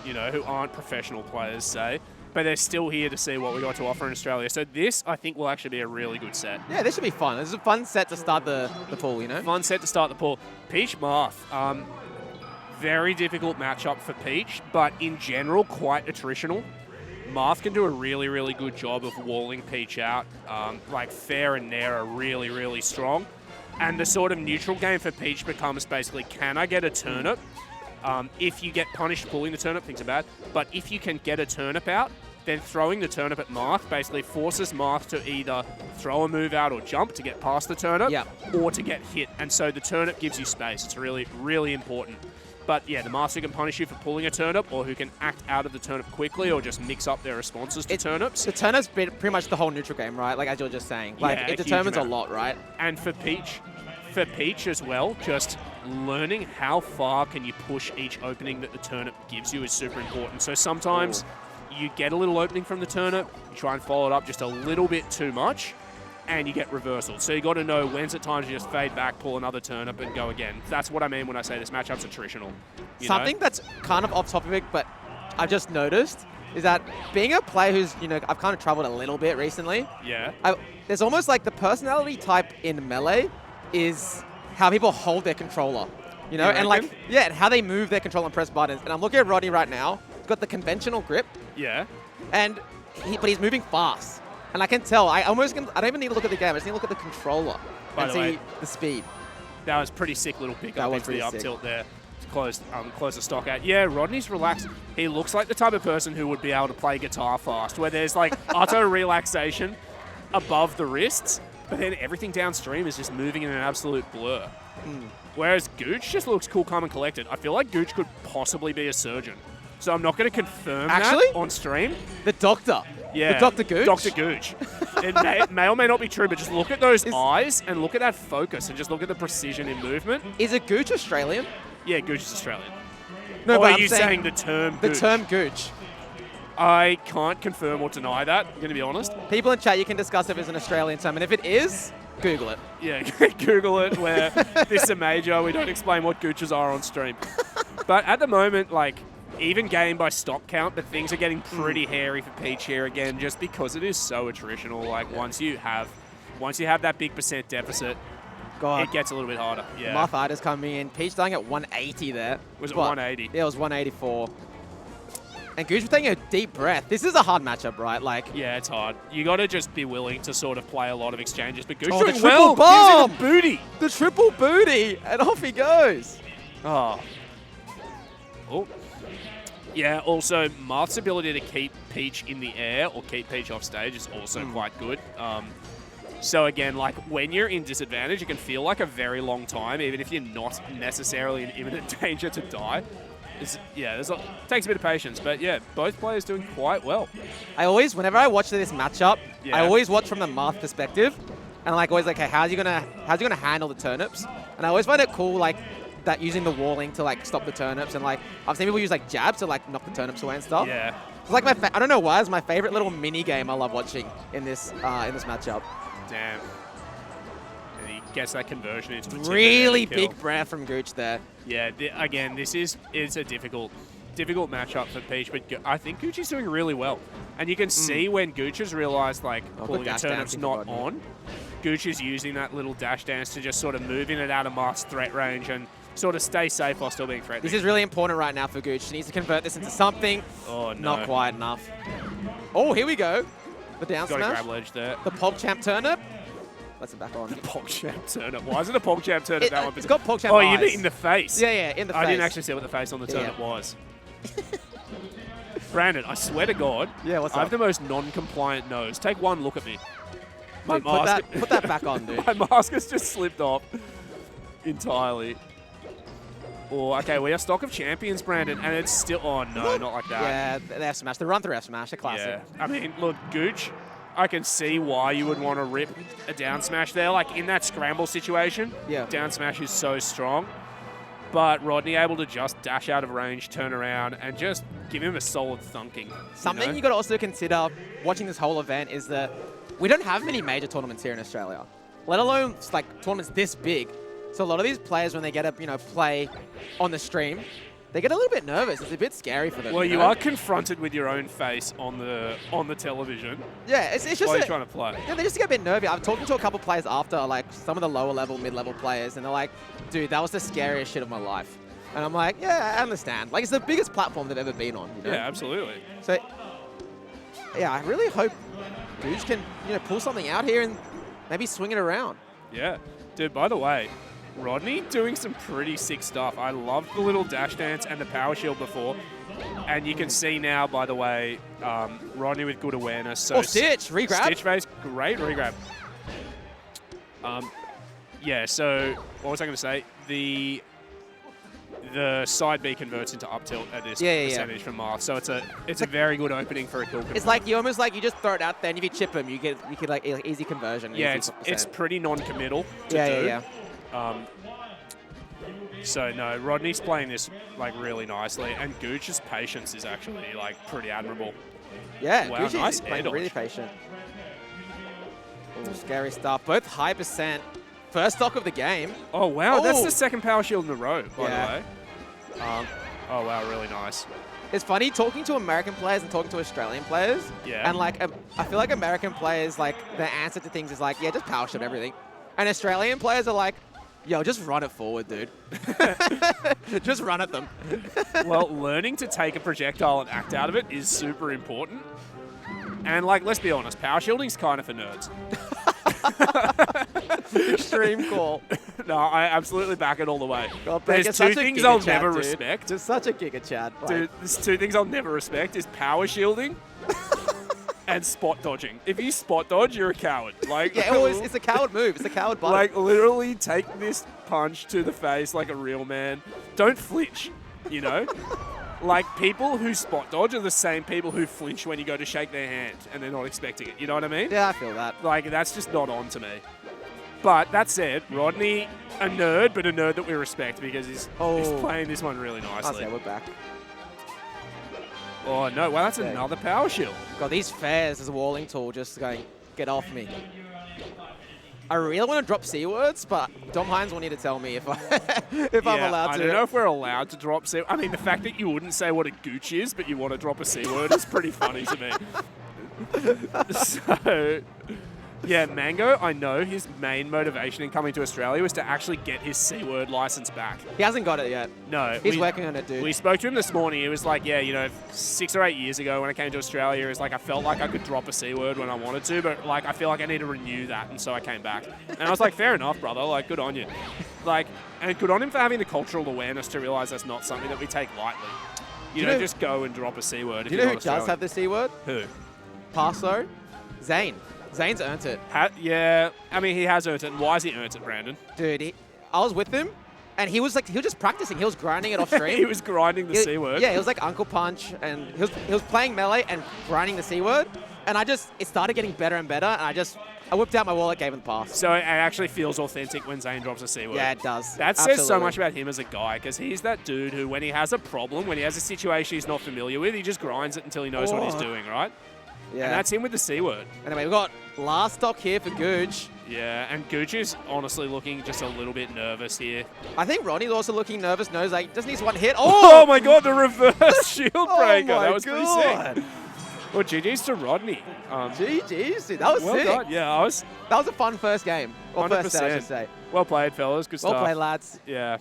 you know, who aren't professional players, say, but they're still here to see what we got to offer in Australia. So this, I think, will actually be a really good set. Yeah, this should be fun. This is a fun set to start the pool, you know? Fun set to start the pool. Peach Marth, very difficult matchup for Peach, but in general, quite attritional. Marth can do a really, really good job of walling Peach out. Like Fair and Nair are really, really strong. And the sort of neutral game for Peach becomes basically, can I get a turnip? If you get punished pulling the turnip, things are bad. But if you can get a turnip out, then throwing the turnip at Marth basically forces Marth to either throw a move out or jump to get past the turnip, or to get hit. And so the turnip gives you space. It's really, really important. But yeah, the Master can punish you for pulling a turnip, or who can act out of the turnip quickly, or just mix up their responses to turnips. The turnip's pretty much the whole neutral game, right? Like as you were just saying. Like it determines a lot, right? And for Peach as well, just learning how far can you push each opening that the turnip gives you is super important. So sometimes you get a little opening from the turnip, you try and follow it up just a little bit too much, and you get reversal. So you got to know when's it time to just fade back, pull another turnip, and go again. That's what I mean when I say this matchup's attritional. Something that's kind of off topic, but I've just noticed is that being a player who's, you know, I've kind of traveled a little bit recently. Yeah. There's almost like the personality type in Melee is how people hold their controller. You know, and like, and how they move their controller and press buttons. And I'm looking at Rodney right now. He's got the conventional grip. Yeah. But he's moving fast. And I can tell. I don't even need to look at the game. I just need to look at the controller and see the speed. That was pretty sick little pick up into the up tilt there. Close the stock out. Yeah, Rodney's relaxed. He looks like the type of person who would be able to play guitar fast, where there's like utter relaxation above the wrists, but then everything downstream is just moving in an absolute blur. Whereas Gooch just looks cool, calm, and collected. I feel like Gooch could possibly be a surgeon. So I'm not going to confirm that on stream. The doctor. Yeah. The Dr. Gooch? Dr. Gooch. It may or may not be true, but just look at those eyes and look at that focus and just look at the precision in movement. Is it Gooch Australian? Yeah, Gooch is Australian. No, or but are you saying the term Gooch? The term Gooch. I can't confirm or deny that, I'm going to be honest. People in chat, you can discuss if it's an Australian term, and if it is, Google it. Yeah, Google it, where this is a major. We don't explain what Gooches are on stream. But at the moment, like, even game by stock count, but things are getting pretty hairy for Peach here again, just because it is so attritional. Like, once you have that big percent deficit, it gets a little bit harder. Yeah. Marth coming in. Peach dying at 180 there. Was it 180? Yeah, it was 184. And Gooch was taking a deep breath. This is a hard matchup, right? Like, yeah, it's hard. You got to just be willing to sort of play a lot of exchanges. But Gooch doing the well. Bomb! The booty. The triple booty, and off he goes. Oh. Yeah, also, Marth's ability to keep Peach in the air or keep Peach off stage is also quite good. So again, like, when you're in disadvantage, it can feel like a very long time, even if you're not necessarily in imminent danger to die. It takes a bit of patience, but yeah, both players doing quite well. Whenever I watch this matchup, I always watch from the Marth perspective, and I'm like always like, hey, how's he gonna handle the turnips? And I always find it cool, like, that using the walling to like stop the turnips, and like I've seen people use like jabs to like knock the turnips away and stuff. Yeah. It's like I don't know why, it's my favorite little mini game I love watching in this matchup. Damn. And he gets that conversion into the really big breath from Gooch there. Yeah, again, this is a difficult matchup for Peach, but I think Gooch is doing really well. And you can see when Gooch has realized, like, pulling a turnip's not on, Gooch is using that little dash dance to just sort of move in and out of Marth's threat range and sort of stay safe while still being threatening. This is really important right now for Gooch. He needs to convert this into something. Oh, no. Not quite enough. Oh, here we go. The down smash. Got a grab ledge there. The PogChamp turnip. Let's it back on. The PogChamp turnip. Why is it a PogChamp turnip? That one? It's got PogChamp eyes. Oh, you mean in the face? Yeah, in the face. I didn't actually see what the face on the turnip was. Brandon, I swear to God, what's I have the most non-compliant nose. Take one look at me. Dude, put that back on, dude. My mask has just slipped off entirely. Oh, okay, we are stock of champions, Brandon, and it's still... Oh, no, not like that. Yeah, the F smash. The run through F smash, a classic. Yeah, I mean, look, Gooch, I can see why you would want to rip a down smash there. Like, in that scramble situation, down smash is so strong. But Rodney able to just dash out of range, turn around, and just give him a solid thunking. Something you got to also consider watching this whole event is that we don't have many major tournaments here in Australia, let alone like tournaments this big. So a lot of these players, when they get a play on the stream, they get a little bit nervous. It's a bit scary for them. Well, you know? are confronted with your own face on the television. Yeah, it's just while you're trying to play. Yeah, they just get a bit nervy. I'm talking to a couple players after, like some of the lower level, mid-level players, and they're like, dude, that was the scariest shit of my life. And I'm like, yeah, I understand. Like, it's the biggest platform they've ever been on. You know? Yeah, absolutely. So, yeah, I really hope Gooch can, pull something out here and maybe swing it around. Yeah. Dude, by the way, Rodney doing some pretty sick stuff. I loved the little dash dance and the power shield before. And you can see now, by the way, Rodney with good awareness. So Stitch, regrab. Stitch phase, great regrab. Yeah, so what was I going to say? The side B converts into up tilt at this percentage from Marth. So it's a very good opening for a kill. It's like you almost like you just throw it out there, and if you chip him, you get like easy conversion. Yeah, easy it's pretty non-committal to do. Yeah. So no, Rodney's playing this like really nicely, and Gooch's patience is actually like pretty admirable. Yeah, wow, Gooch nice is playing air really dodge. patient. Ooh, scary stuff. Both high percent. First stock of the game. Oh wow, that's Oh. the second power shield in a row, by Yeah. the way. Oh wow, really nice. It's funny talking to American players and talking to Australian players. Yeah. And like, I feel like American players, like, their answer to things is like, yeah, just power shield everything. And Australian players are like, yo, just run it forward, dude. Just run at them. Well, learning to take a projectile and act out of it is super important. And like, let's be honest, power shielding's kind of for nerds. Extreme call. No, I absolutely back it all the way. God, Beck, There's it's two such a things giga I'll chat, never dude. respect. Just such a giga chat. Like, Dude, there's two things I'll never respect is power shielding and spot dodging. If you spot dodge, you're a coward. Like, yeah, it's a coward move. It's a coward button. like literally take this punch to the face like a real man. Don't flinch, you know? Like, people who spot dodge are the same people who flinch when you go to shake their hand and they're not expecting it. You know what I mean? yeah, I feel that. Like, that's just not on to me. But that said, Rodney, a nerd, but a nerd that we respect because he's playing this one really nicely. Okay, we're back. Oh, no. Well, that's another power shield. God, these fairs as a walling tool just going, get off me. I really want to drop C-words, but Dom Hines will need to tell me if, I'm allowed to. I don't know if we're allowed to drop C. I mean, the fact that you wouldn't say what a gooch is, but you want to drop a C-word is pretty funny to me. So, yeah, Mango, I know his main motivation in coming to Australia was to actually get his C-word license back. He hasn't got it yet. No. He's working on it, dude. We spoke to him this morning. He was like, yeah, 6 or 8 years ago when I came to Australia, it was like I felt like I could drop a C-word when I wanted to, but like I feel like I need to renew that, and so I came back. And I was like, fair enough, brother. Like, good on you. Like, and good on him for having the cultural awareness to realize that's not something that we take lightly. You don't just go and drop a C-word. Do you know who does have the C-word? Who? Paso? Zane. Zane's earned it. Yeah, I mean, he has earned it. And why has he earned it, Brandon? Dude, I was with him, and he was just practicing. He was grinding it off stream. He was grinding the C-word. Yeah, he was like Uncle Punch, and he was playing Melee and grinding the C-word, and it started getting better and better, and I whipped out my wallet, gave him the pass. So it actually feels authentic when Zane drops a C-word. Yeah, it does. That says Absolutely. so much about him as a guy, because he's that dude who, when he has a problem, when he has a situation he's not familiar with, he just grinds it until he knows what he's doing, right? Yeah. And that's him with the C-word. Anyway, we've got last stock here for Gooch. Yeah, and Gooch is honestly looking just a little bit nervous here. I think Rodney's also looking nervous. Knows like doesn't need one hit. Oh my god, the reverse shield breaker. Oh my That was pretty God. sick. Well, GG's to Rodney. GG's, dude. That was Well sick. done. Yeah, that was a fun first game. Or first set, I 100%. should say. Well played, fellas. Good stuff. Well played, lads. Yeah.